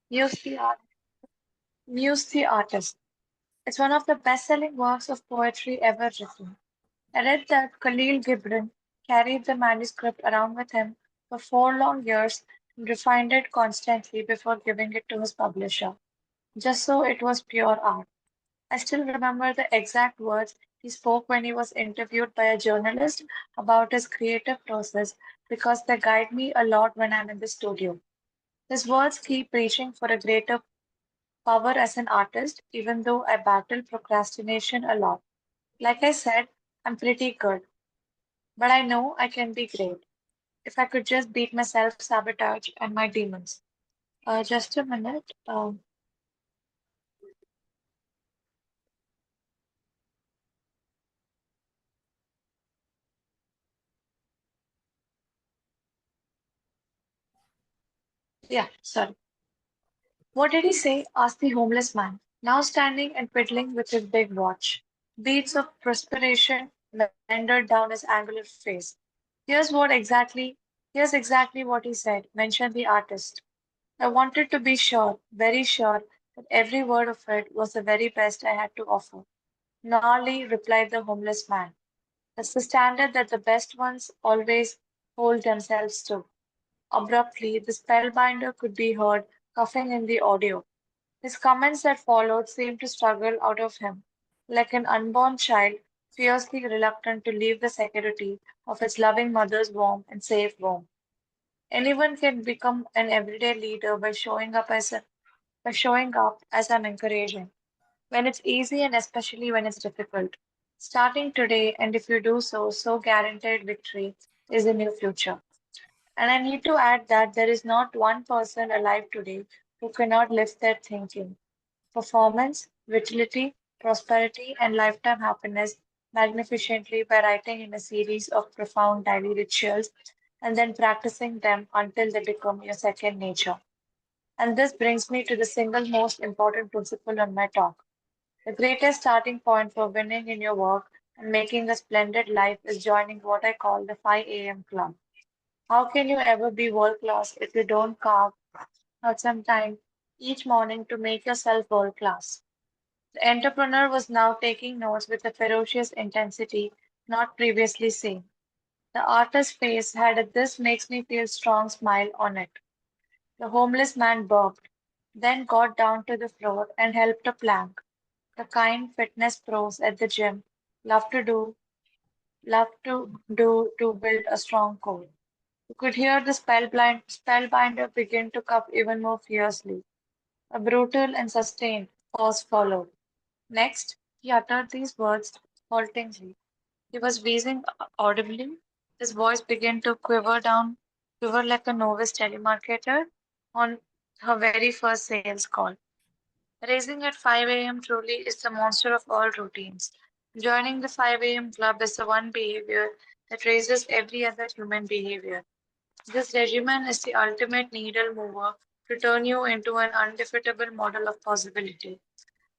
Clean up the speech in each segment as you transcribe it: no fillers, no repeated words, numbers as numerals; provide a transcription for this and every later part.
Muse the, Art- Muse the Artist. It's one of the best-selling works of poetry ever written. I read that Khalil Gibran carried the manuscript around with him for 4 long years and refined it constantly before giving it to his publisher, just so it was pure art. I still remember the exact words he spoke when he was interviewed by a journalist about his creative process because they guide me a lot when I'm in the studio. His words keep reaching for a greater power as an artist, even though I battle procrastination a lot. Like I said, I'm pretty good, but I know I can be great if I could just beat my self sabotage and my demons. Just a minute. Yeah, sorry. What did he say? Asked the homeless man, now standing and fiddling with his big watch. Beads of perspiration meandered down his angular face. Here's exactly what he said, mentioned the artist. I wanted to be sure, very sure, that every word of it was the very best I had to offer. Gnarly, replied the homeless man. That's the standard that the best ones always hold themselves to. Abruptly, the spellbinder could be heard coughing in the audio. His comments that followed seemed to struggle out of him, like an unborn child fiercely reluctant to leave the security of its loving mother's warm and safe home. Anyone can become an everyday leader by showing up as I'm encouraging. When it's easy and especially when it's difficult. Starting today, and if you do so, so guaranteed victory is in your future. And I need to add that there is not one person alive today who cannot lift their thinking, performance, vitality, prosperity, and lifetime happiness magnificently by writing in a series of profound daily rituals and then practicing them until they become your second nature. And this brings me to the single most important principle on my talk. The greatest starting point for winning in your work and making a splendid life is joining what I call the 5 a.m. club. How can you ever be world class if you don't carve out some time each morning to make yourself world class? The entrepreneur was now taking notes with a ferocious intensity not previously seen. The artist's face had a "this makes me feel strong" smile on it. The homeless man burped, then got down to the floor and helped a plank. The kind fitness pros at the gym love to do to build a strong core. You could hear the spellbinder begin to cup even more fiercely. A brutal and sustained pause followed. Next, he uttered these words haltingly. He was wheezing audibly. His voice began to quiver like a novice telemarketer on her very first sales call. Raising at 5 a.m. truly is the monster of all routines. Joining the 5 a.m. club is the one behavior that raises every other human behavior. This regimen is the ultimate needle mover to turn you into an undefeatable model of possibility.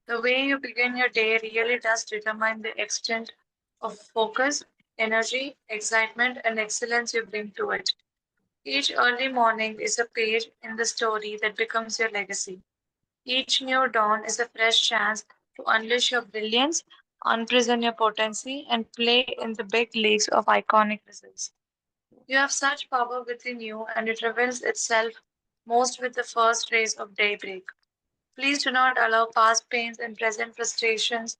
The way you begin your day really does determine the extent of focus, energy, excitement, and excellence you bring to it. Each early morning is a page in the story that becomes your legacy. Each new dawn is a fresh chance to unleash your brilliance, unprison your potency, and play in the big leagues of iconic results. You have such power within you, and it reveals itself most with the first rays of daybreak. Please do not allow past pains and present frustrations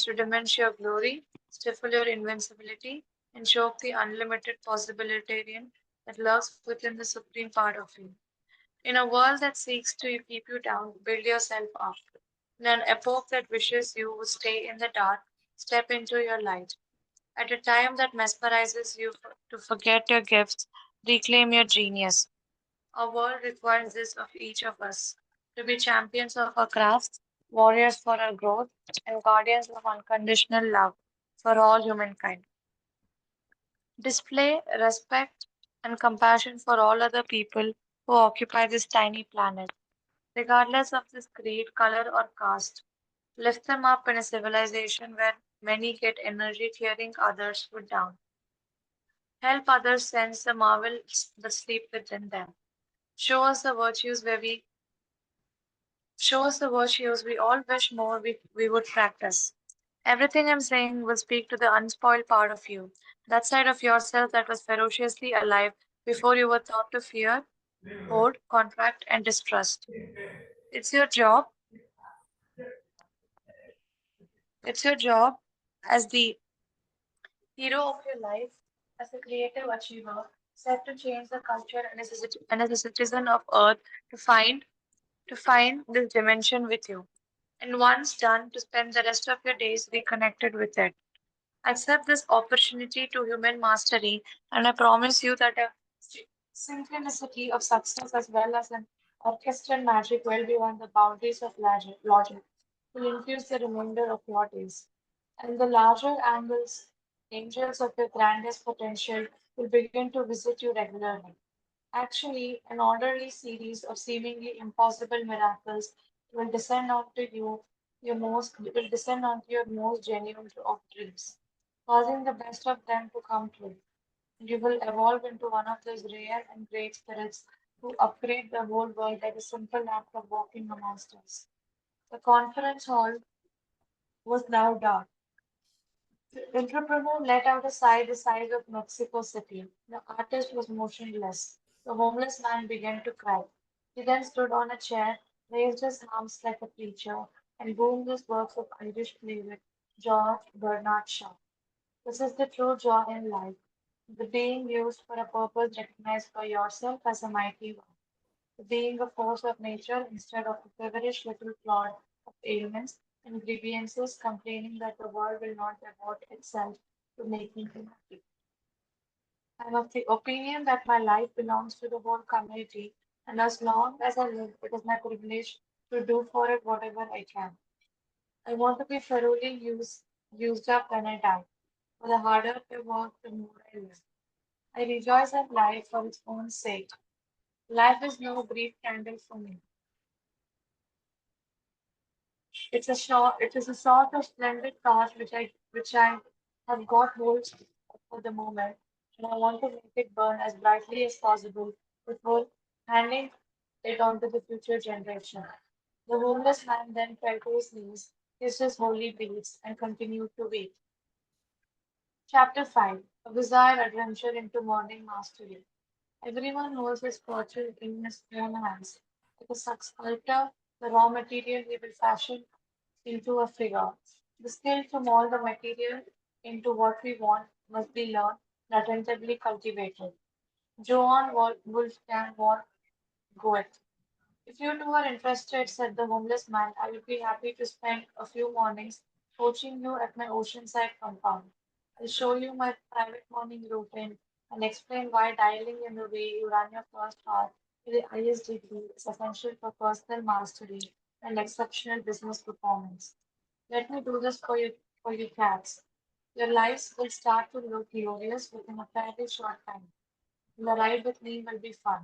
to diminish your glory, stifle your invincibility, and choke the unlimited possibilitarian that lurks within the supreme part of you. In a world that seeks to keep you down, build yourself up. In an epoch that wishes you would stay in the dark, step into your light. At a time that mesmerizes you to forget your gifts, reclaim your genius. Our world requires this of each of us to be champions of our crafts, warriors for our growth, and guardians of unconditional love for all humankind. Display respect and compassion for all other people who occupy this tiny planet, regardless of this creed, color, or caste. Lift them up in a civilization where many get energy tearing others put down. Help others sense the marvels that sleep within them. Show us the virtues where we show us the virtues we all wish more we would practice. Everything I'm saying will speak to the unspoiled part of you, that side of yourself that was ferociously alive before you were taught to fear, hoard, contract, and distrust. It's your job. It's your job as the hero of your life, as a creative achiever, set to change the culture and as a citizen of Earth to find this dimension with you. And once done, to spend the rest of your days reconnected with it. Accept this opportunity to human mastery, and I promise you that a synchronicity of success as well as an orchestral magic well beyond the boundaries of logic will infuse the remainder of your days. And the larger angels of your grandest potential will begin to visit you regularly. Actually, an orderly series of seemingly impossible miracles will descend onto your most genuine of dreams, causing the best of them to come true. You will evolve into one of those rare and great spirits who upgrade the whole world by the simple act of walking amongst us. The conference hall was now dark. The entrepreneur let out a sigh the size of Mexico City. The artist was motionless. The homeless man began to cry. He then stood on a chair, raised his arms like a preacher, and boomed his works of Irish playwright George Bernard Shaw. This is the true joy in life, the being used for a purpose recognized by yourself as a mighty one, the being a force of nature instead of a feverish little clod of ailments and grievances complaining that the world will not devote itself to making him happy. I am of the opinion that my life belongs to the whole community, and as long as I live, it is my privilege to do for it whatever I can. I want to be thoroughly used up when I die, for the harder I work, the more I live. I rejoice at life for its own sake. Life is no brief candle for me. It is a sort of splendid thought which I have got hold of for the moment, and I want to make it burn as brightly as possible before handing it on to the future generation. The homeless man then fell to his knees, kissed his holy beads, and continued to weep. Chapter 5. A bizarre adventure into morning mastery. Everyone knows his fortune in his own hands. Like a sculptor, the raw material he will fashion into a figure. The skill to mold the material into what we want must be learned and attentively cultivated. Johann Wolfgang von Goethe. If you two are interested, said the homeless man, I would be happy to spend a few mornings coaching you at my oceanside compound. I'll show you my private morning routine and explain why dialing in the way you run your first hour to the highest degree is essential for personal mastery and exceptional business performance. Let me do this for you cats. Your lives will start to look glorious within a fairly short time. The ride with me will be fun.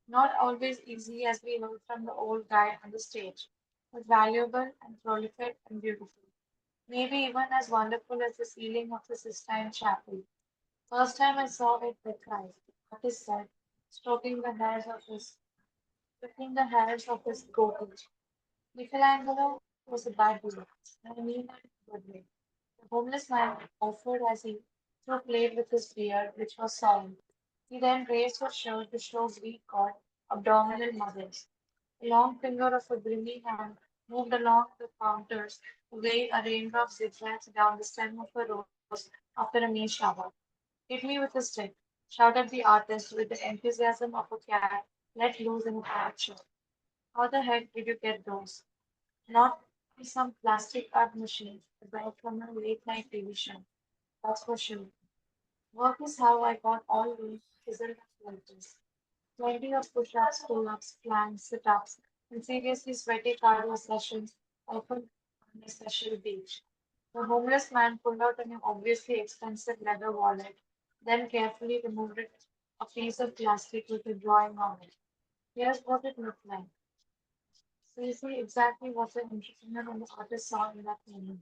Not always easy as we heard from the old guy on the stage, but valuable and prolific and beautiful. Maybe even as wonderful as the ceiling of the Sistine Chapel. First time I saw it, I cried. The artist said, stroking the hairs of his stroking the hairs of his goatee. Michelangelo was a bad deal, and I mean that in a good way. The homeless man offered as he threw played with his beard, which was soiled. He then raised his shirt to show Greek god abdominal muscles. The long finger of a grimy hand moved along the counters, weighing a raindrop zigzags down the stem of a rose after a meal shower. Hit me with a stick, shouted the artist with the enthusiasm of a cat let loose in a parrot show. How the heck did you get those? Not from some plastic art machine, but from a late night TV show. That's for sure. Work is how I got all the chiseled up like this. Plenty of push-ups, pull-ups, planks, sit-ups, and seriously sweaty cardio sessions, often on a special beach. The homeless man pulled out an obviously expensive leather wallet, then carefully removed a piece of plastic with a drawing on it. Here's what it looked like. So you see exactly what the entrepreneur and the artist saw in that moment.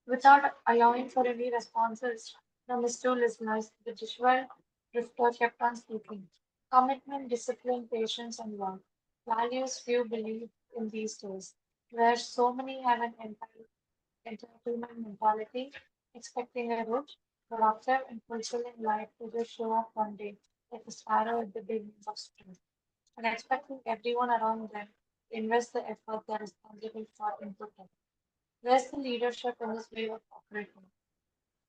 Without allowing for any responses from his two listeners, the visual drifter kept on speaking. Commitment, discipline, patience, and love. Values few believe in these days, where so many have an entitlement mentality, expecting a rich, productive, and fulfilling life to just show up one day like a sparrow at the beginning of spring, and expecting everyone around them to invest the effort they're responsible for inputting. Where's the leadership in this way of operating?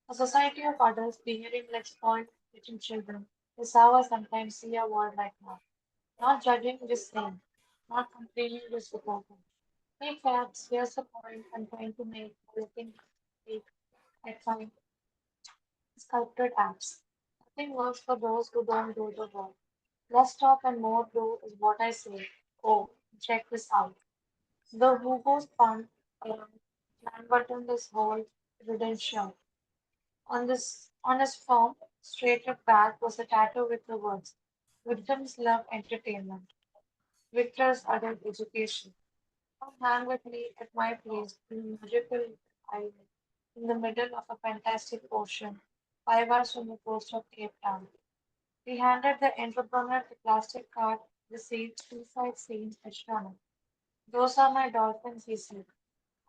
A society of adults behaving like spoiled little children is how I sometimes see our world right now. Not judging, just saying. Not complaining, just supporting. Hey, facts, here's the point I'm trying to make by looking at my sculpted apps. Nothing works for those who don't do the work. Less talk and more do is what I say. Oh, check this out. The Hugo spun around, man buttoned his whole wooden shirt. On his firm, straightened back was a tattoo with the words, Victims love entertainment. Victors adult education. Come hang with me at my place in a magical island in the middle of a fantastic ocean, 5 hours from the coast of Cape Town. We handed the entrepreneur the plastic card, received seaside scenes at Sharma. Those are my dolphins, he said,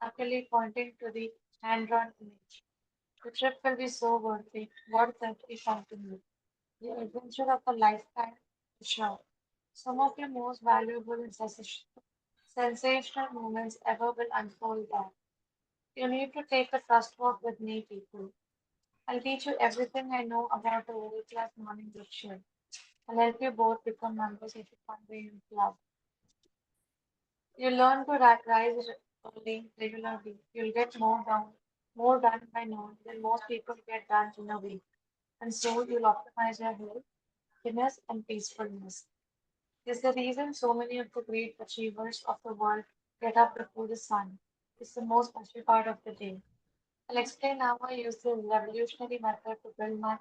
happily pointing to the hand-drawn image. The trip will be so worth it, he continued. The adventure of a lifetime, for sure. Some of your most valuable and sensational moments ever will unfold there. You need to take a trust walk with me, people. I'll teach you everything I know about a world-class morning ritual. I'll help you both become members of the Conveyance Club. You learn to rise early regularly. You'll get more done by noon than most people get done in a week. And so you'll optimize your health, happiness, and peacefulness. Is the reason so many of the great achievers of the world get up before the sun. It's the most special part of the day. I'll explain how I use this revolutionary method to build my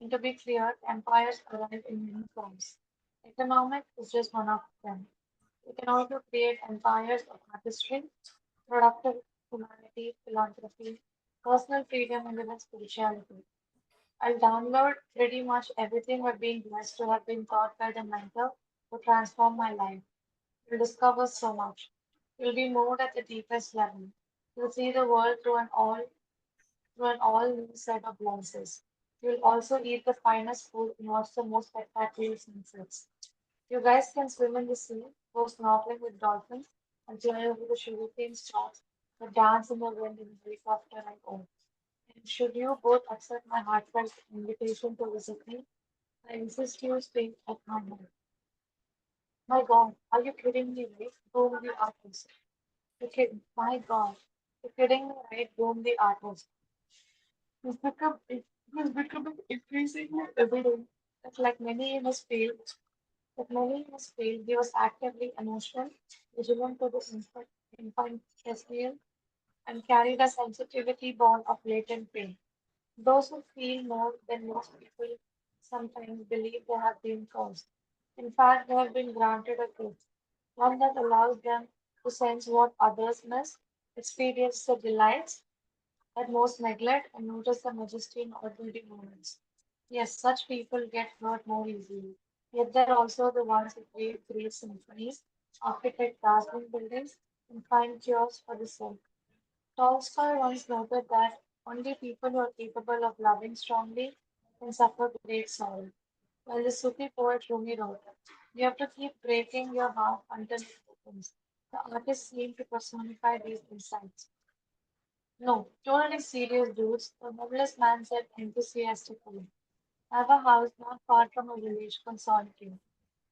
and to be clear, empires arrive in many forms. Economic is just one of them. You can also create empires of artistry, productive humanity, philanthropy, personal freedom, and even spirituality. I'll download pretty much everything I've been blessed to have been taught by the mentor to transform my life. You'll discover so much. You'll be moved at the deepest level. You'll see the world through an all new set of lenses. You'll also eat the finest food and watch the most spectacular sunsets. You guys can swim in the sea, go snorkeling with dolphins, and fly over the sugarcane stalks that dance in the wind in a helicopter I own. And should you both accept my heartfelt invitation to visit me, I insist you stay at my home. My God, are you kidding me, right? Boom the artist. My God, you're kidding me, right? Boom the artist. He's becoming increasingly evident that that many in his field, he was actively emotional, vigilant to the infanticide, and carried a sensitivity born of latent pain. Those who feel more than most people sometimes believe they have been caused. In fact, they have been granted a gift, one that allows them to sense what others miss, experience the delights that most neglect, and notice the majesty in ordinary moments. Yes, such people get hurt more easily. Yet they're also the ones who create great symphonies, architect dazzling buildings, and find cures for the sick. Tolstoy once noted that only people who are capable of loving strongly can suffer great sorrow. While the Sufi poet Rumi wrote, you have to keep breaking your heart until it opens. The artist seemed to personify these insights. No, totally serious dudes, the homeless man said enthusiastically. I have a house not far from a village called Solitude.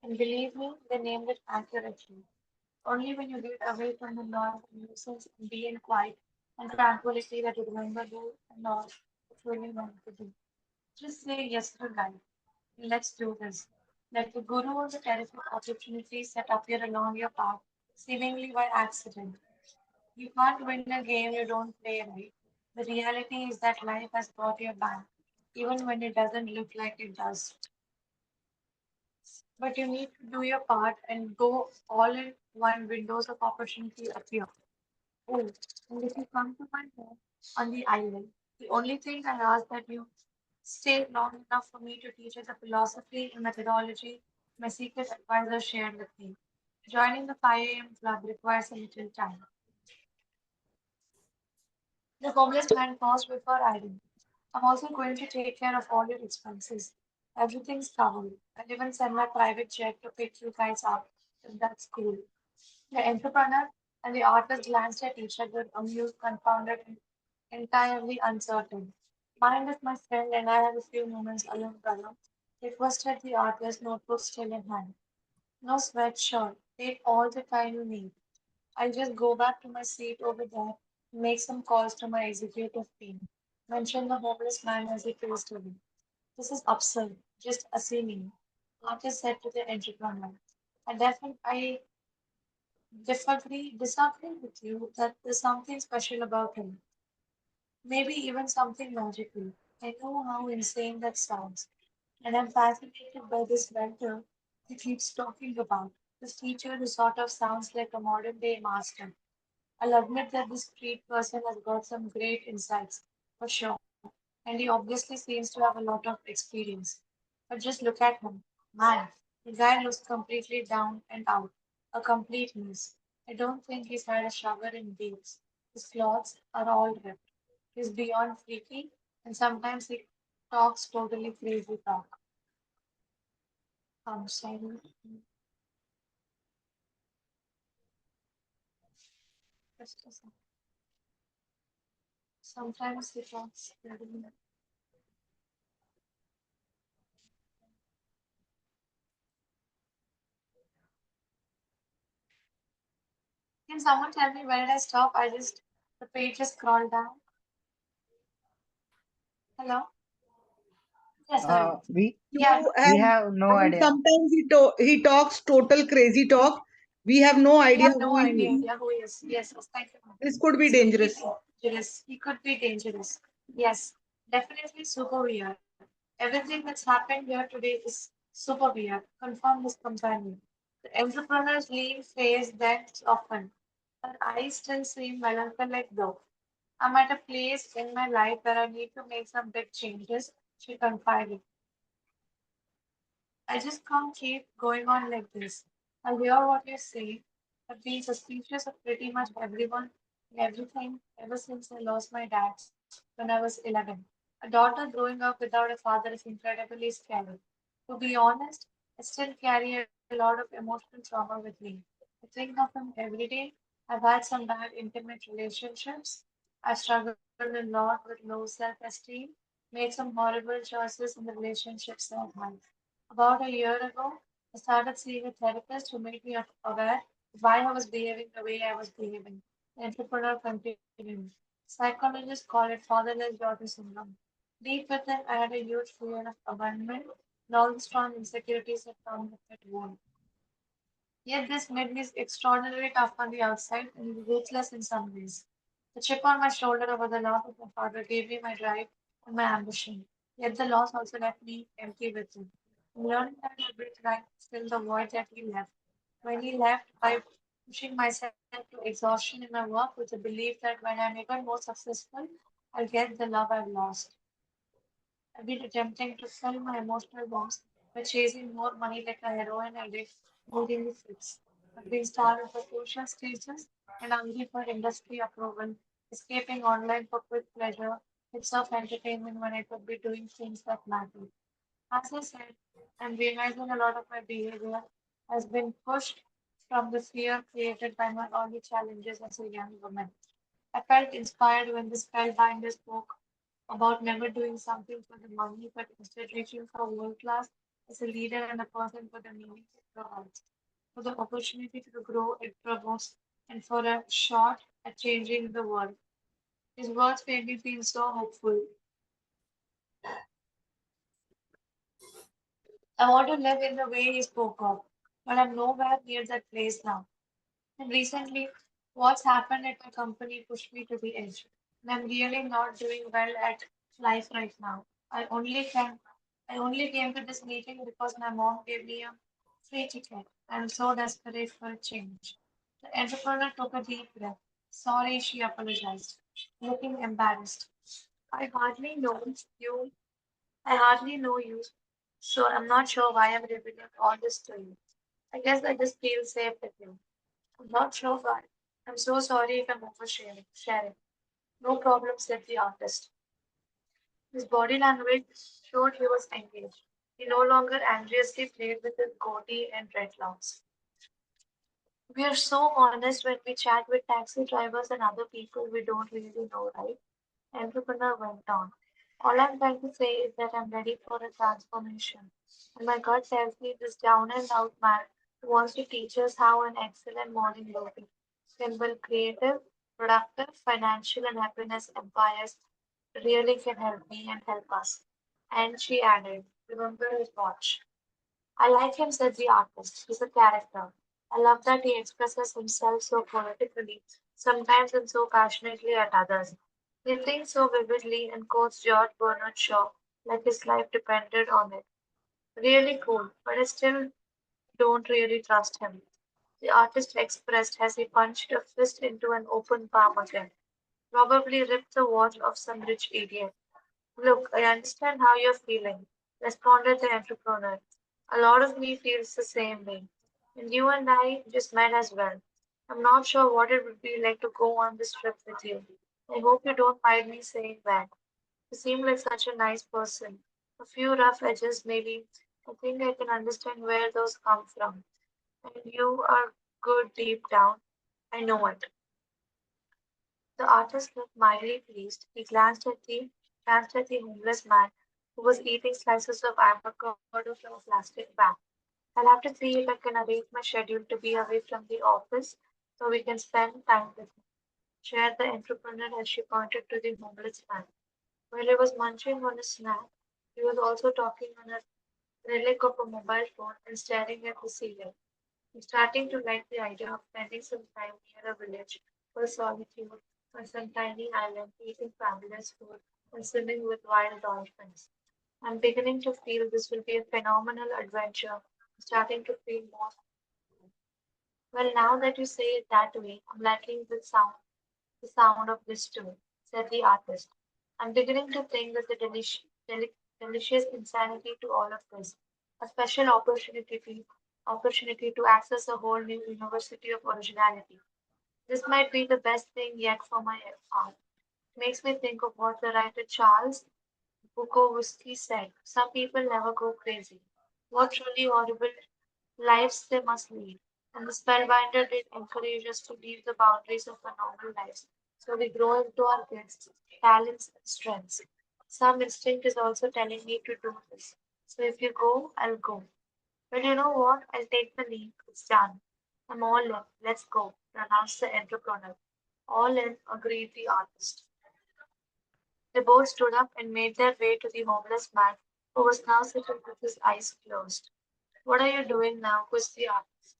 And believe me, they named it accurately. Only when you get away from the noise and nuisance and be in quiet and tranquility that you remember who and all you truly want to do. Just say yes to life. Let's do this. Let the guru or the terrific opportunities that appear along your path, seemingly by accident. You can't win a game you don't play, right? The reality is that life has got your back, even when it doesn't look like it does. But you need to do your part and go all in when windows of opportunity appear. Oh, and if you come to my home on the island, the only thing I ask that you stayed long enough for me to teach her the philosophy and methodology my secret advisor shared with me. Joining the 5 a.m. club requires a little time. The homeless man paused before adding, I'm also going to take care of all your expenses. Everything's covered. I'll even send my private jet to pick you guys up if that's cool. The entrepreneur and the artist glanced at each other, amused, confounded, and entirely uncertain. Mind if my friend and I have a few moments alone, brother? Requested the artist, notebook still in hand. No sweat, sure. Take all the time you need. I'll just go back to my seat over there and make some calls to my executive team. Mention the homeless man as he faced away. This is absurd, just assuming. Artist said to the entrepreneur. I disagree with you that there's something special about him. Maybe even something magical. I know how insane that sounds. And I'm fascinated by this mentor he keeps talking about. This teacher who sort of sounds like a modern day master. I'll admit that this street person has got some great insights, for sure. And he obviously seems to have a lot of experience. But just look at him. Man, the guy looks completely down and out. A complete mess. I don't think he's had a shower in weeks. His clothes are all ripped. He's beyond freaky, and sometimes he talks totally crazy talk. Sorry. Just a second. Sometimes he talks totally. Can someone tell me where did I stop? The page just scrolled down. Hello? Yes, sorry. We Yeah, You we have, have no and idea. sometimes he talks total crazy talk. We have no we idea have who no is idea he. yeah, who he is. Yes, yes, thank you. This could be So he dangerous. dangerous. He could be dangerous. Yes, definitely super weird. Everything that's happened here today is super weird. Confirm his companion. The entrepreneur's lean face bends often. Her eyes still seem melancholic though. I'm at a place in my life where I need to make some big changes, she confided. I just can't keep going on like this. I hear what you say. I've been suspicious of pretty much everyone and everything ever since I lost my dad when I was 11. A daughter growing up without a father is incredibly scary. To be honest, I still carry a lot of emotional trauma with me. I think of him every day. I've had some bad intimate relationships. I struggled a lot with low self esteem, made some horrible choices in the relationships I've had. About a year ago, I started seeing a therapist who made me aware of why I was behaving the way I was behaving. The entrepreneur continued. Psychologists call it fatherless daughter syndrome. Deep within, I had a huge fear of abandonment and all the strong insecurities that come with that wound. Yet this made me extraordinarily tough on the outside and ruthless in some ways. The chip on my shoulder over the loss of my father gave me my drive and my ambition. Yet the loss also left me empty within. I'm learning that every trying to fill the void that he left. When he left, by pushing myself to exhaustion in my work with the belief that when I'm even more successful, I'll get the love I've lost. I've been attempting to fill my emotional wounds by chasing more money like a heroin addict needing the fix. I've been starving for social status and hungry for industry approval, escaping online for quick pleasure, hits of entertainment when I could be doing things that matter. As I said, I'm realizing a lot of my behavior has been pushed from the fear created by my early challenges as a young woman. I felt inspired when the spellbinder spoke about never doing something for the money, but instead reaching for world class as a leader and a person for the meaning it provides, for the opportunity to grow it promotes, and for a shot at changing the world. His words made me feel so hopeful. I want to live in the way he spoke of, but I'm nowhere near that place now. And recently, what's happened at my company pushed me to the edge. And I'm really not doing well at life right now. I only came to this meeting because my mom gave me a free ticket. I'm so desperate for a change. The entrepreneur took a deep breath. Sorry, she apologized, looking embarrassed. I hardly know you. I hardly know you, so I'm not sure why I'm revealing all this to you. I guess I just feel safe with you. I'm not sure why. I'm so sorry if I'm oversharing. Sharing. No problem, said the artist. His body language showed he was engaged. He no longer anxiously played with his goatee and dreadlocks. We are so honest when we chat with taxi drivers and other people we don't really know, right? Entrepreneur went on. All I'm trying to say is that I'm ready for a transformation. And my gut tells me this down and out man who wants to teach us how an excellent morning routine can build creative, productive, financial, and happiness empires really can help me and help us. And she added, remember his watch. I like him, said the artist. He's a character. I love that he expresses himself so poetically, sometimes and so passionately at others. He thinks so vividly and quotes George Bernard Shaw like his life depended on it. Really cool, but I still don't really trust him. The artist expressed as he punched a fist into an open palm again. Probably ripped the watch off some rich idiot. Look, I understand how you're feeling, responded the entrepreneur. A lot of me feels the same way. And you and I just met as well. I'm not sure what it would be like to go on this trip with you. I hope you don't mind me saying that. You seem like such a nice person. A few rough edges, maybe. I think I can understand where those come from. And you are good deep down. I know it. The artist looked mildly pleased. He glanced at the homeless man who was eating slices of avocado from a plastic bag. I'll have to see if I can arrange my schedule to be away from the office so we can spend time with him. Shared the entrepreneur as she pointed to the homeless man. While he was munching on a snack, he was also talking on a relic of a mobile phone and staring at the ceiling. I'm starting to like the idea of spending some time near a village or solitude or some tiny island eating fabulous food and swimming with wild dolphins. I'm beginning to feel this will be a phenomenal adventure. I'm starting to feel more. Well, now that you say it that way, I'm liking the sound of this too, said the artist. I'm beginning to think there's a delicious insanity to all of this, a special opportunity to access a whole new university of originality. This might be the best thing yet for my art. Makes me think of what the writer Charles Bukowski said. Some people never go crazy. What truly horrible lives they must lead. And the spellbinder did encourage us to leave the boundaries of our normal lives. So we grow into our gifts, talents, and strengths. Some instinct is also telling me to do this. So if you go, I'll go. Well, you know what? I'll take the leap. It's done. I'm all in. Let's go, pronounced the entrepreneur. All in, agreed the artist. They both stood up and made their way to the homeless man, who was now sitting with his eyes closed. What are you doing now? Quizzed the artist.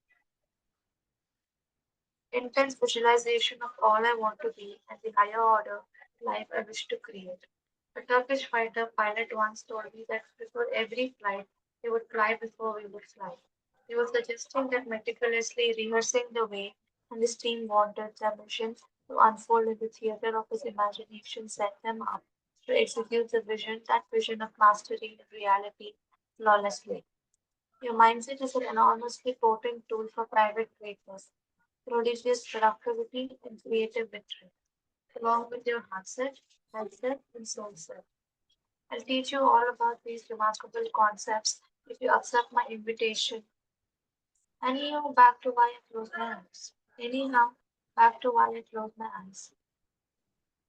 Intense visualization of all I want to be and the higher order life I wish to create. A Turkish fighter pilot once told me that before every flight, he would fly before we would fly. He was suggesting that meticulously rehearsing the way and his team wanted their mission to unfold in the theater of his imagination set them up to execute that vision of mastery in reality flawlessly. Your mindset is an enormously potent tool for private greatness, prodigious productivity, and creative victory, along with your headset, and soul set. I'll teach you all about these remarkable concepts if you accept my invitation. Anyhow, back to why I close my eyes. Anyhow, back to why I close my eyes.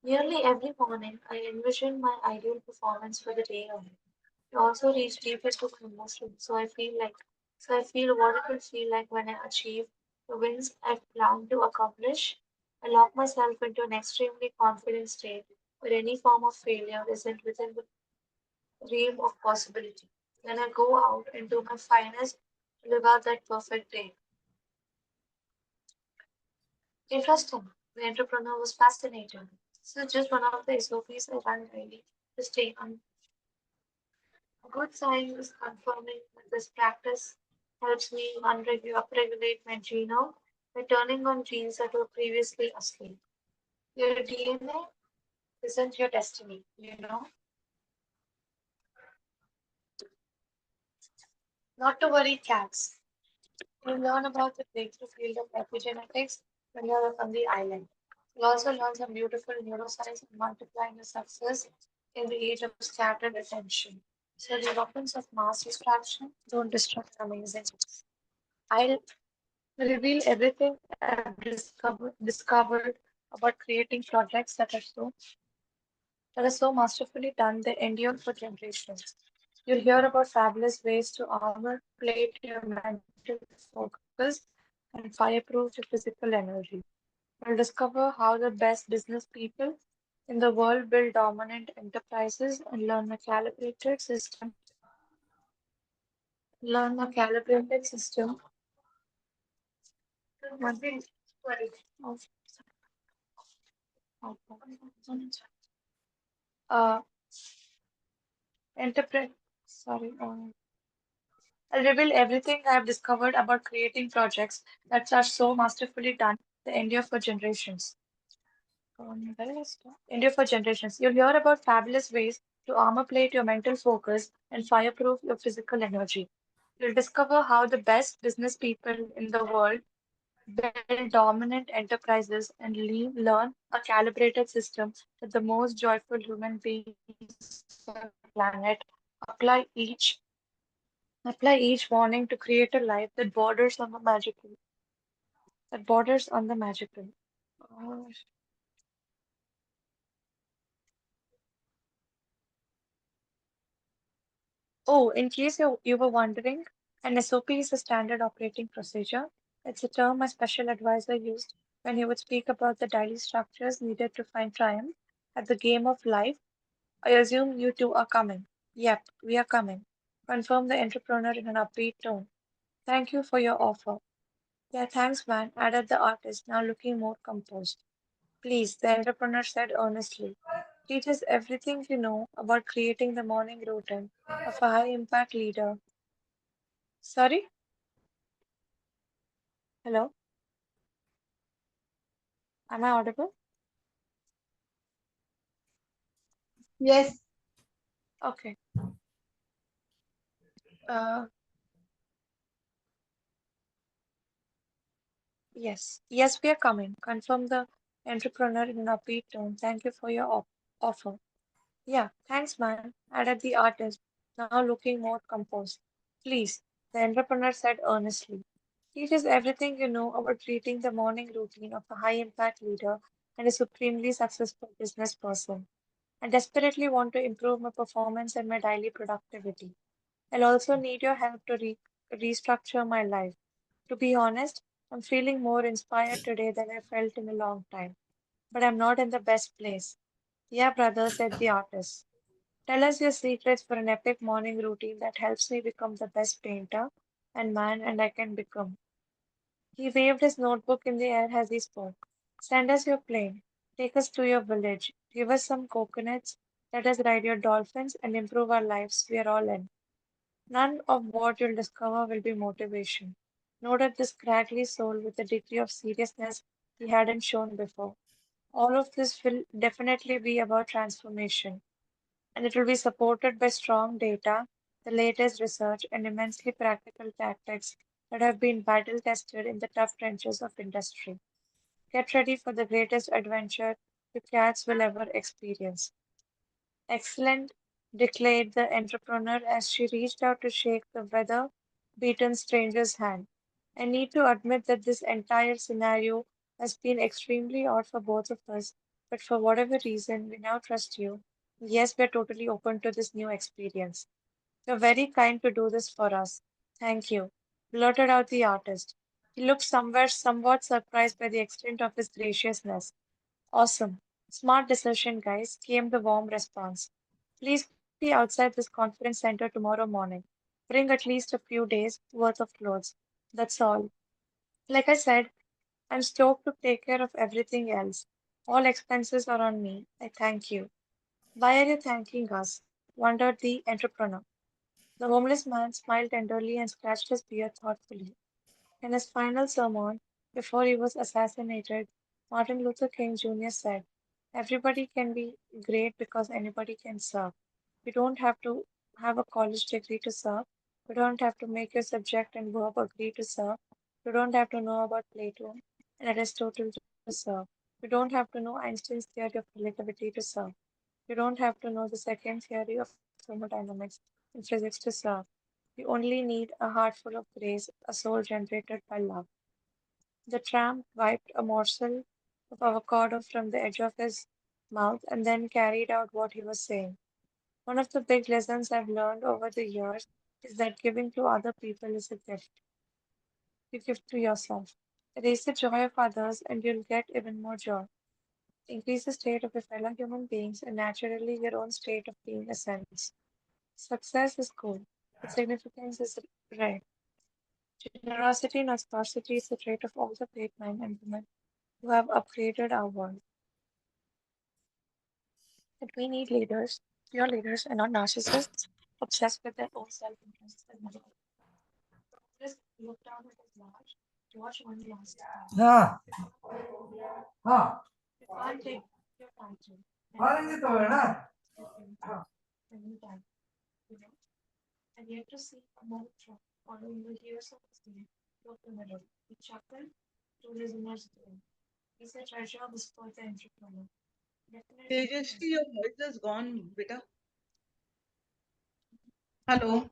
Nearly every morning, I envision my ideal performance for the day ahead. I also reach deep into my emotions, so I feel what it will feel like when I achieve the wins I've planned to accomplish. I lock myself into an extremely confident state where any form of failure isn't within the realm of possibility. Then I go out and do my finest, live out that perfect day. Interesting. The entrepreneur was fascinated. This is just one of the SOPs I run daily to stay on. A good sign is confirming that this practice helps me upregulate my genome by turning on genes that were previously asleep. Your DNA isn't your destiny, you know? Not to worry, cats. You'll learn about the breakthrough field of epigenetics when you're on the island. You'll also learn some beautiful neuroscience and multiplying your success in the age of scattered attention. So the weapons of mass distraction don't distract amazing. I'll reveal everything I've discovered about creating projects that are so masterfully done they endure for generations. You'll hear about fabulous ways to armor plate your mental focus and fireproof your physical energy. You'll discover how the best business people in the world build dominant enterprises and learn a calibrated system of, of uh, enterprise. Sorry, I'll reveal everything I have discovered about creating projects that are so masterfully done they endure for generations. Where is it? Endure for generations. You'll hear about fabulous ways to armor plate your mental focus and fireproof your physical energy. You'll discover how the best business people in the world build dominant enterprises and learn a calibrated system that the most joyful human beings on the planet apply each apply each morning to create a life that borders on the magical. Oh, in case you were wondering, an SOP is a standard operating procedure. It's a term my special advisor used when he would speak about the daily structures needed to find triumph at the game of life. I assume you two are coming. Yep, we are coming, confirmed the entrepreneur in an upbeat tone. Thank you for your offer. Yeah, thanks, man, added the artist, now looking more composed. Please, the entrepreneur said earnestly. Teach us everything you know about creating the morning routine of a high impact leader. Sorry? Hello? Am I audible? Yes. Okay. Uh, yes. Yes, we are coming, confirmed the entrepreneur in an upbeat tone. Thank you for your offer. Yeah, thanks, man, added the artist, now looking more composed. Please, the entrepreneur said earnestly. Teach us everything you know about treating the morning routine of a high impact leader and a supremely successful business person. I desperately want to improve my performance and my daily productivity. I'll also need your help to restructure my life. To be honest, I'm feeling more inspired today than I felt in a long time, but I'm not in the best place. Yeah, brother, said the artist. Tell us your secrets for an epic morning routine that helps me become the best painter and man and I can become. He waved his notebook in the air as he spoke. Send us your plane. Take us to your village. Give us some coconuts. Let us ride your dolphins and improve our lives. We are all in. None of what you'll discover will be motivation. Noted this scraggly soul with a degree of seriousness he hadn't shown before. All of this will definitely be about transformation, and it will be supported by strong data, the latest research, and immensely practical tactics that have been battle tested in the tough trenches of industry. Get ready for the greatest adventure your cats will ever experience. Excellent, declared the entrepreneur as she reached out to shake the weather beaten stranger's hand. I need to admit that this entire scenario has been extremely odd for both of us, but for whatever reason, we now trust you. Yes, we're totally open to this new experience. You're very kind to do this for us. Thank you, blurted out the artist. He looked somewhat surprised by the extent of his graciousness. Awesome. Smart decision, guys, came the warm response. Please be outside this conference center tomorrow morning. Bring at least a few days worth of clothes. That's all. Like I said, I'm stoked to take care of everything else. All expenses are on me. I thank you. Why are you thanking us? Wondered the entrepreneur. The homeless man smiled tenderly and scratched his beard thoughtfully. In his final sermon, before he was assassinated, Martin Luther King Jr. said, everybody can be great because anybody can serve. You don't have to have a college degree to serve. You don't have to make your subject and verb agree to serve. You don't have to know about Plato and Aristotle to serve. You don't have to know Einstein's theory of relativity to serve. You don't have to know the second theory of thermodynamics in physics to serve. You only need a heart full of grace, a soul generated by love. The tramp wiped a morsel of avocado from the edge of his mouth and then carried out what he was saying. One of the big lessons I've learned over the years is that giving to other people is a gift you give to yourself. Raise the joy of others, and you'll get even more joy. Increase the state of your fellow human beings, and naturally, your own state of being ascends. Success is cool, but significance is rare. Generosity, not scarcity, is the trait of all the great men and women who have upgraded our world. That we need leaders, pure leaders, and not narcissists obsessed with their own self interests and money. Just look down at his large, watch one last time. हाँ हाँ You can't take your title and orange put तो it है ना in when you die, you know, and yet to see a moral truck following the years of his name, broke the middle. He chuckled to his inner brain. He's a treasure whispered the entrepreneur. Definitely Tejasvi, is. your voice is gone, beta. Hello.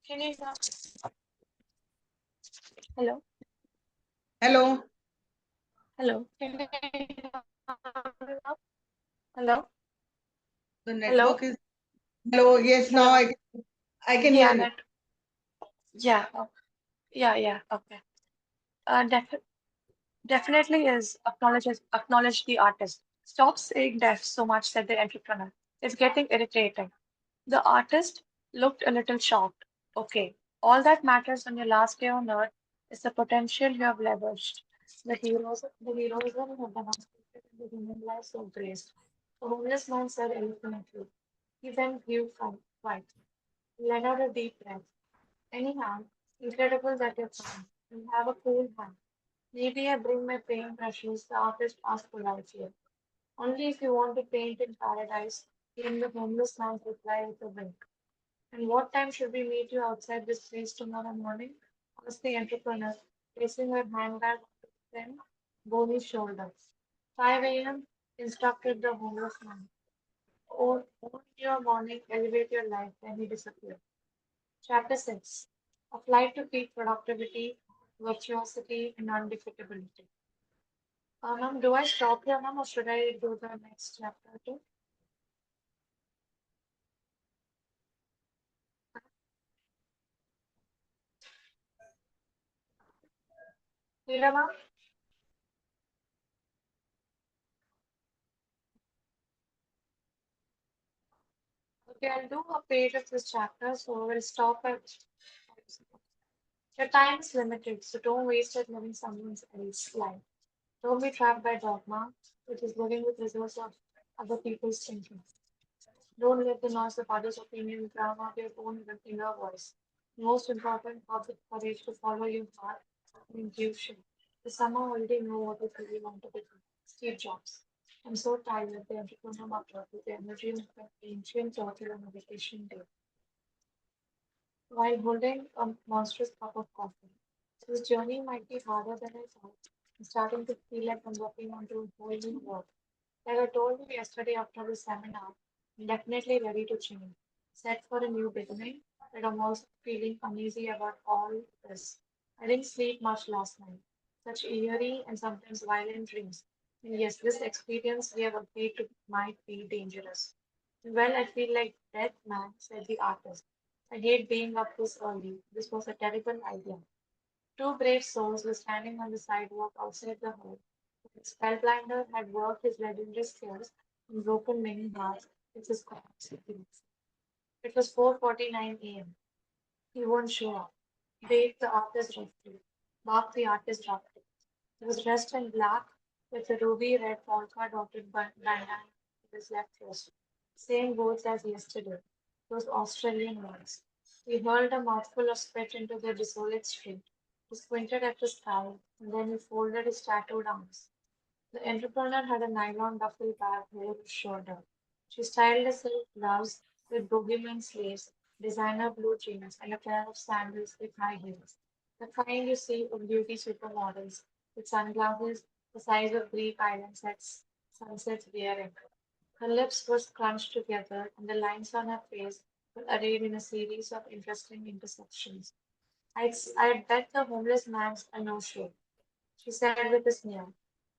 Can you hear? Hello? Hello. Hello? Can you hear me now? Hello? The Hello? network is. Hello. Yes, now Hello? I can hear Yeah, you. that. Yeah. Yeah, yeah. Okay. Def definitely is acknowledge the artist. Stop saying def so much, said the entrepreneur. It's getting irritating. The artist looked a little shocked. Okay, all that matters on your last day on earth is the potential you have leveraged. The heroism you have demonstrated in the human life so graced. The homeless man said eloquently. He then grew white. He let out a deep breath. Anyhow, incredible that you're fine. You have a cool hand. Maybe I bring my paintbrushes, the artist asked politely. Only if you want to paint in paradise, came the homeless man's reply with a wink. And what time should we meet you outside this place tomorrow morning? Asked the entrepreneur, placing her handbag on the thin, bony shoulder. 5 a.m., instructed the homeless man. Own your morning, elevate your life, then he disappeared. Chapter 6. A flight to peak productivity, virtuosity, and undefeatability. Ma'am, do I stop here, ma'am, or should I do the next chapter too? Leela, ma'am? Okay, I'll do a page of this chapter, so we'll stop at. Your time is limited, so don't waste it living someone else's life. Don't be trapped by dogma, which is living with results of other people's thinking. Don't let the noise of others' opinions drown out your own inner voice. Most important, have the courage to follow your heart and intuition. The summer already know what you really want to become. Steve Jobs. I'm so tired, the entrepreneur muttered with the energy of an ancient turtle on a vacation day while holding a monstrous cup of coffee. This journey might be harder than I thought. I'm starting to feel like I'm walking onto a whole new world. Like I told you yesterday after the seminar, I'm definitely ready to change. Set for a new beginning, but I'm also feeling uneasy about all this. I didn't sleep much last night. Such eerie and sometimes violent dreams. And yes, this experience we have agreed to might be dangerous. Well, I feel like dead man, said the artist. I hate being up this early. This was a terrible idea. Two brave souls were standing on the sidewalk outside the hall. The spellblinder had worked his legendary skills and broken many hearts with his comics. It was 4:49 a.m. He won't show up. Bade the artist roughly. Barked the artist roughly. He was dressed in black with a ruby red polka dotted bandana in his left wrist. Same words as yesterday. Those Australian ones. He hurled a mouthful of spit into the desolate street. He squinted at the sky, and then he folded his tattooed arms. The entrepreneur had a nylon duffel bag over his shoulder. She styled herself gloves with bohemian sleeves, designer blue jeans, and a pair of sandals with high heels. The kind you see on beauty supermodels, with sunglasses the size of Greek islands at sunsets wearing. Her lips were scrunched together, and the lines on her face were arrayed in a series of interesting intersections. I'd bet the homeless man's a no-show, she said with a sneer.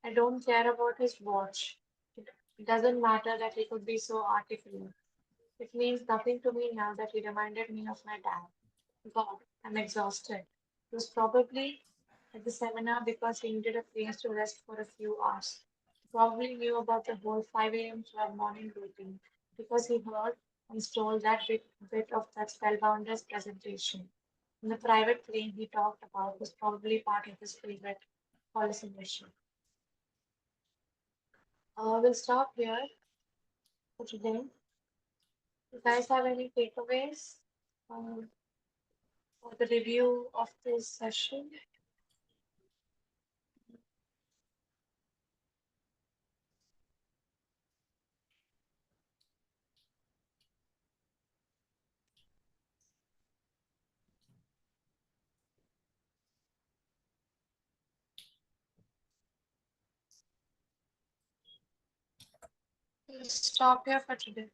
I don't care about his watch. It doesn't matter that he could be so articulate. It means nothing to me now that he reminded me of my dad. God, I'm exhausted. He was probably at the seminar because he needed a place to rest for a few hours. He probably knew about the whole 5 a.m. club morning routine because he heard and stole that bit of that spellbounder's presentation. In the private plane he talked about was probably part of his favorite hallucination. We'll stop here for today. You guys have any takeaways um, for the review of this session? We'll stop here for today.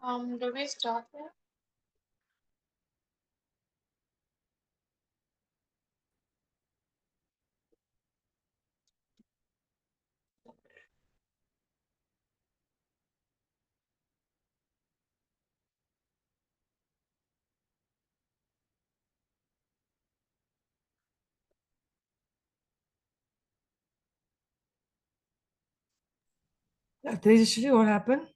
Um, do we stop here? Yeah, Tejashri, what happened?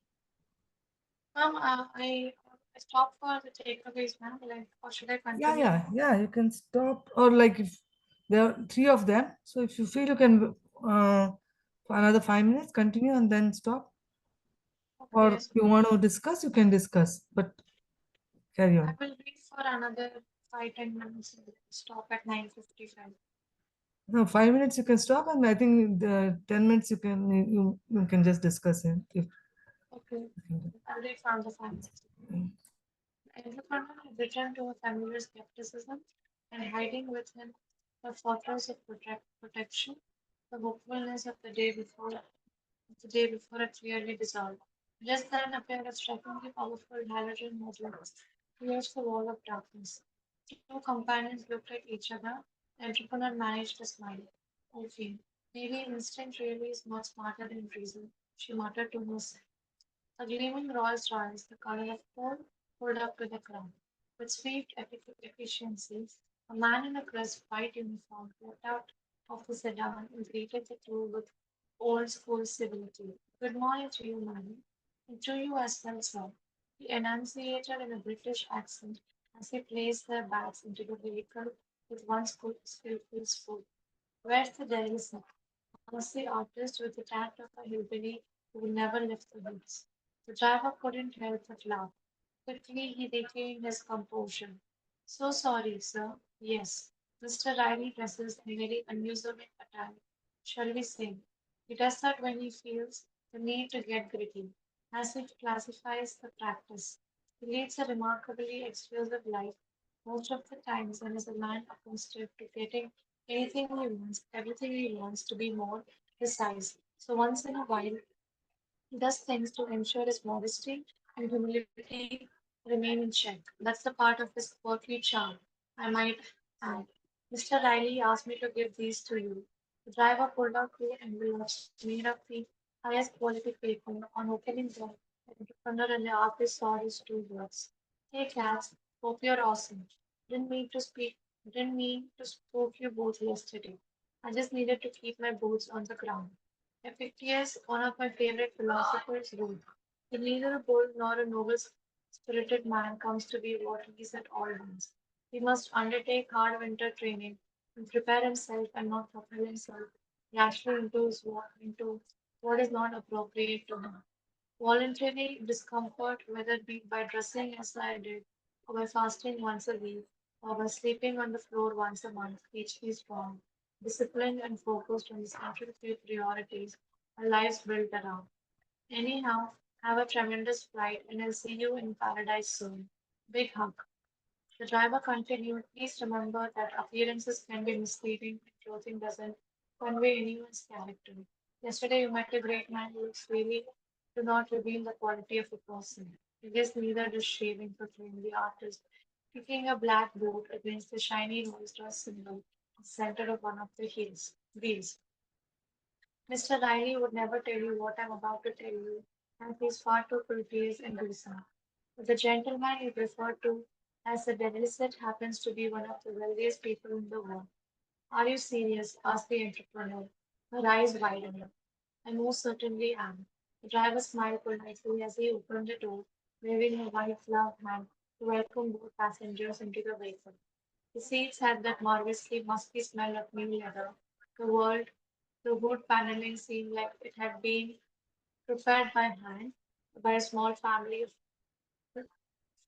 I stopped for the takeaways, ma'am. Like, or should I Yeah, continue? yeah, yeah. You can stop, or like if there are three of them. So if you feel you can, for another 5 minutes, continue and then stop. Okay, Or if yes, you want to discuss, you can discuss. But carry I on. will read for another 5-10 minutes and stop at 9:55. No, 5 minutes you can stop, and I think the 10 minutes you can just discuss it. If Okay, I'll read for another 5 minutes. Entrepreneur had returned to a familiar skepticism and hiding within the fortress of protection, the hopefulness of the day before it clearly dissolved. Just then appeared a strikingly powerful halogen module pierced the wall of darkness. Two companions looked at each other. The entrepreneur managed to smile. Okay, maybe instinct really is not smarter than reason, she muttered to herself. A gleaming Rolls Royce, the color of coal, pulled up to the ground. With swift efficiency, a man in a crisp white uniform walked out of the sedan and greeted the two with old school civility. Good morning to you, madam. And to you as well, sir. He enunciated in a British accent as he placed their bags into the vehicle with one skillful spoon. Where's the deli, sir? Was the artist with the tact of a hillbilly who would never lift the boots. The driver couldn't help but laugh. Quickly he regained his composure. So sorry, sir. Yes, Mr. Riley dresses in very unusual attire. Shall we say? He does that when he feels the need to get gritty, as if classifies the practice. He leads a remarkably exclusive life most of the times and is a man accustomed to getting anything he wants, everything he wants to be more precise. So once in a while, he does things to ensure his modesty and humility remain in check. That's the part of his quirky charm, I might add. Mr. Riley asked me to give these to you. The driver pulled out two envelopes made of the highest quality paper. On opening them, the entrepreneur and the artist saw his two words. Hey cats, hope you're awesome. Didn't mean to spook you both yesterday. I just needed to keep my boots on the ground. Epictetus, one of my favorite philosophers, wrote, that neither a bold nor a noble spirited man comes to be what he is at all once. He must undertake hard winter training and prepare himself and not propel himself rashly into what is not appropriate to him. Voluntary discomfort, whether it be by dressing as I did, or by fasting once a week, or by sleeping on the floor once a month, keeps me strong, disciplined, and focused on the central few priorities our lives built around. Anyhow, have a tremendous flight, and I'll see you in paradise soon. Big hug. The driver continued, please remember that appearances can be misleading and clothing doesn't convey anyone's character. Yesterday you met a great man who looks really do not reveal the quality of a person. I guess neither does shaving, proclaimed the artist, kicking a black boot against the shiny Rolls Royce symbol in the center of one of the wheels. Mr. Riley would never tell you what I'm about to tell you, and he's far too courteous and decent. But the gentleman you refer to as the Delicate happens to be one of the wealthiest people in the world. Are you serious? Asked the entrepreneur, her eyes widened. I most certainly am. The driver smiled politely as he opened the door, waving a white gloved hand to welcome both passengers into the vehicle. The seats had that marvelously musky smell of new leather. The wood paneling seemed like it had been prepared by hand by a small family of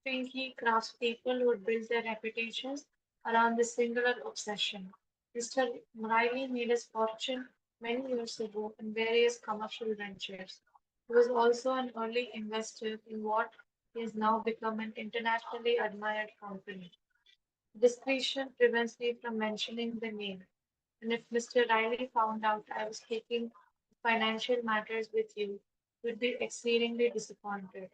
Finky craftspeople who built their reputations around this singular obsession. Mr. Riley made his fortune many years ago in various commercial ventures. He was also an early investor in what is now become an internationally admired company. Discretion prevents me from mentioning the name, and if Mr. Riley found out I was taking financial matters with you, he would be exceedingly disappointed.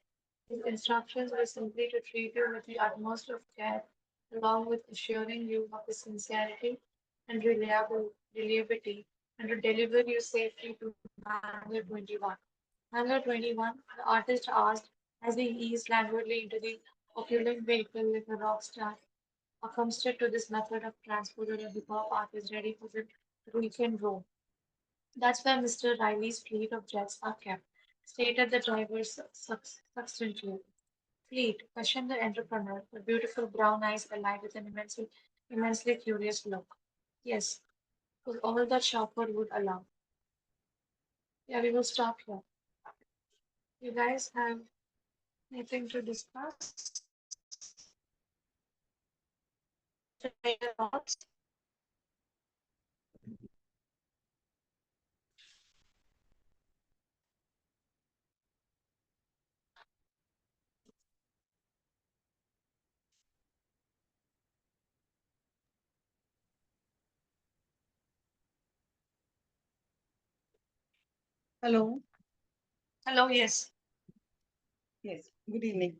His instructions were simply to treat you with the utmost of care, along with assuring you of his sincerity and reliability, and to deliver you safely to Hangar 21. Hangar 21, the artist asked as he eased languidly into the opulent vehicle like a rock star accustomed to this method of transport or a hip hop artist ready for the weekend row. That's where Mr. Riley's fleet of jets are kept, stated the driver succinctly. Fleet, questioned the entrepreneur, her beautiful brown eyes alive with an immensely curious look. Yes, was all that shopper would allow. Yeah, we will stop here. You guys have anything to discuss? Share your thoughts? Hello. Hello, yes. Yes. Good evening.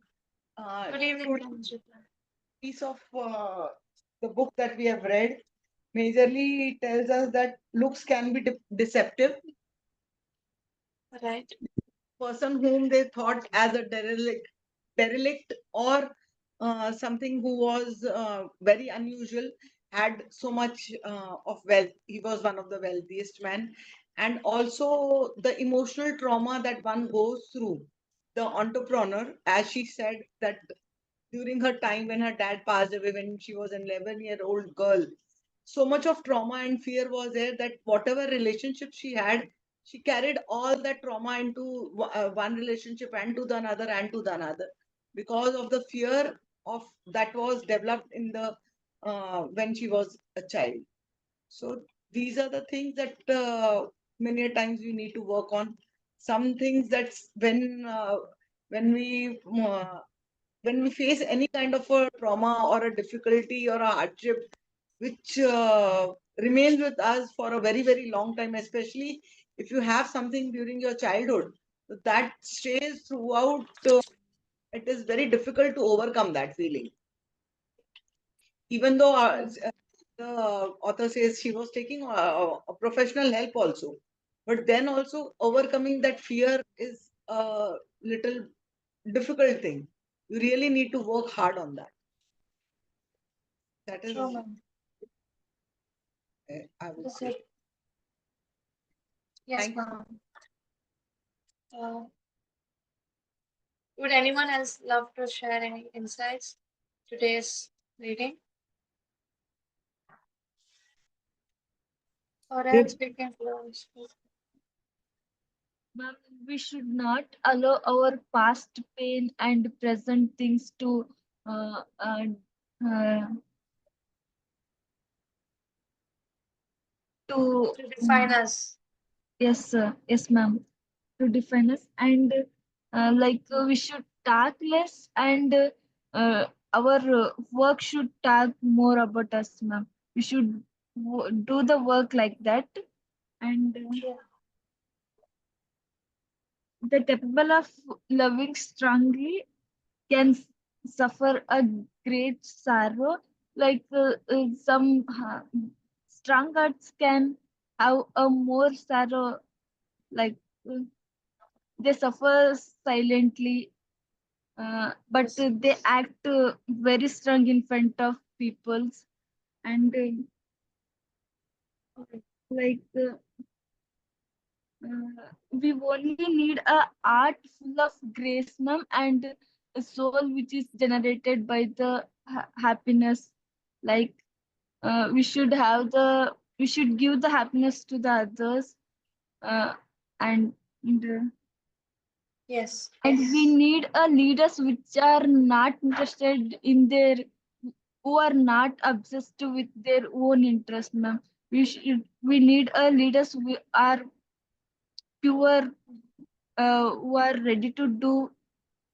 Good evening, Today Kanjita. piece of the book that we have read majorly tells us that looks can be deceptive. Right, Person whom they thought as a derelict or something who was very unusual had so much of wealth. He was one of the wealthiest men, and also the emotional trauma that one goes through. The entrepreneur, as she said, that during her time when her dad passed away when she was an 11-year-old girl, so much of trauma and fear was there that whatever relationship she had, she carried all that trauma into one relationship and to the another and to the another because of the fear of that was developed in the when she was a child. So these are the things that many a times we need to work on. Some things that's when we uh, when we face any kind of a trauma or a difficulty or a hardship which remains with us for a very long time, especially if you have something during your childhood that stays throughout. It is very difficult to overcome that feeling, even though the author says she was taking a professional help also, but then also overcoming that fear is a little difficult thing. You really need to work hard on that. That True, is, ma'am. I would That's say. it. Yes, Thank ma'am. Uh, would anyone else love to share any insights today's reading? Or If else we can close. Ma'am, we should not allow our past pain and present things uh, uh, uh, to To define us. yes, yes, ma'am, to define us, and we should talk less, and our work should talk more about us, ma'am. We should do the work like that, and True. the capable of loving strongly can suffer a great sorrow. Some strong hearts can have a more sorrow, like uh, they suffer silently, but Yes. they act very strong in front of peoples, and Okay. like we only need a art full of grace, ma'am, and a soul which is generated by the happiness. Like we should give the happiness to the others, uh, and Yes. and we need a leaders which are not interested in their, who are not obsessed with their own interest, ma'am. We need a leaders who are pure, who are ready to do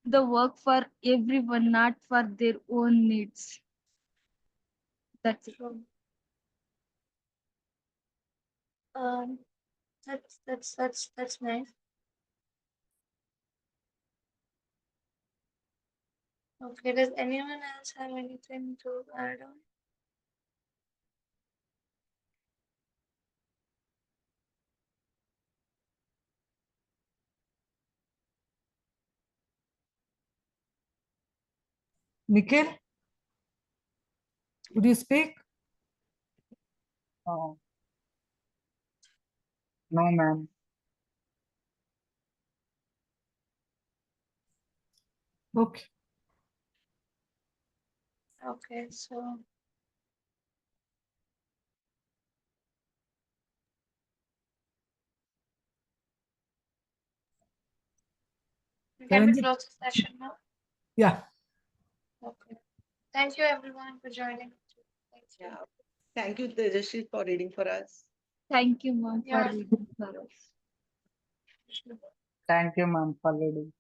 the work for everyone, not for their own needs. That's it. True. Um, that's nice. Okay, does anyone else have anything to add on? Nikhil, would you speak? Oh, no, ma'am. Okay. Okay, so can we Charanjit? close the session now? Yeah. Okay. Thank you everyone for joining. Thank you. Yeah. Thank you, Tejasvi, for reading for us. Thank you, ma'am, for Yeah. reading for us. Thank you, ma'am, for reading.